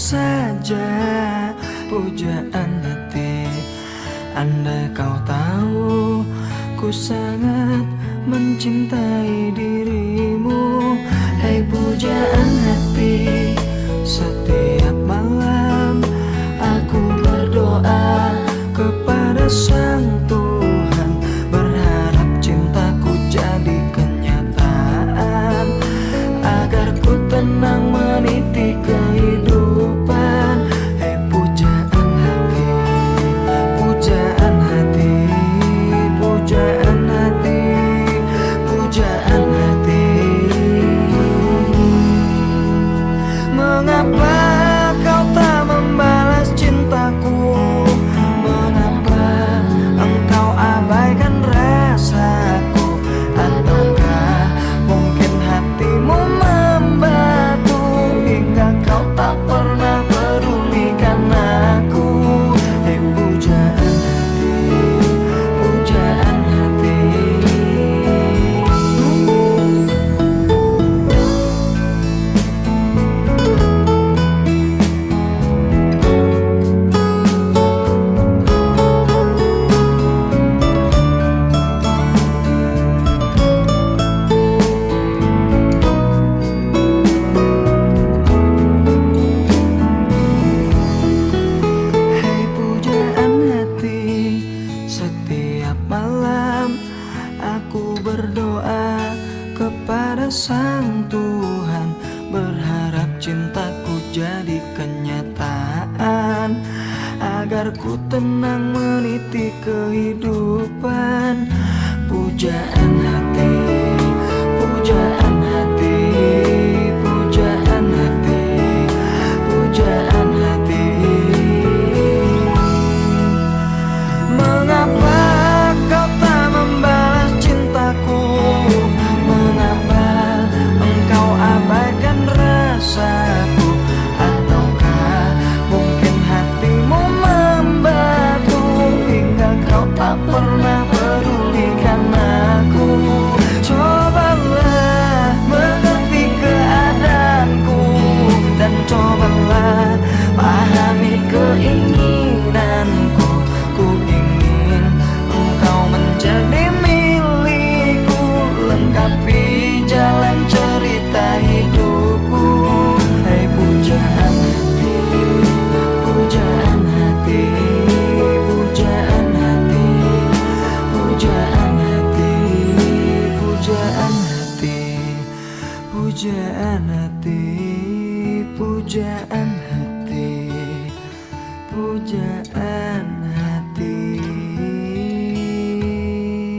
saja pujaan hati. Andai kau tahu ku sangat mencintai dirimu. Hai pujaan hati, setiap malam aku berdoa kepada Sang Tuhan, berharap cintaku jadi kenyataan, agar ku tenang meniti kehidupan. Hai pujaan hati, pujaan hati, pujaan hati, pujaan hati. Mengapa kau tak membalas cintaku? Mengapa engkau abaikan rasaku? Ataukah mungkin hatimu membatu hingga kau tak pernah pedulikan aku? Hei pujaan hati, pujaan hati. Setiap malam aku berdoa kepada Sang Tuhan, berharap cintaku jadi kenyataan, agar ku tenang meniti kehidupan. Pujaan hati, pujaan hati, pujaan hati, pujaan hati. Mengapa kau tak membalas cintaku? Mengapa engkau abaikan rasaku? Ataukah mungkin hatimu membatu hingga kau tak pernah pedulikan aku? Cobalah mengerti keadaanku, dan cobalah pahami keinginanku. Ku ingin engkau menjadi milikku, lengkapi jalan cerita hidupku. Hai pujaan hati, pujaan hati, pujaan hati, pujaan hati, pujaan hati, pujaan hati, pujaan hati, pujaan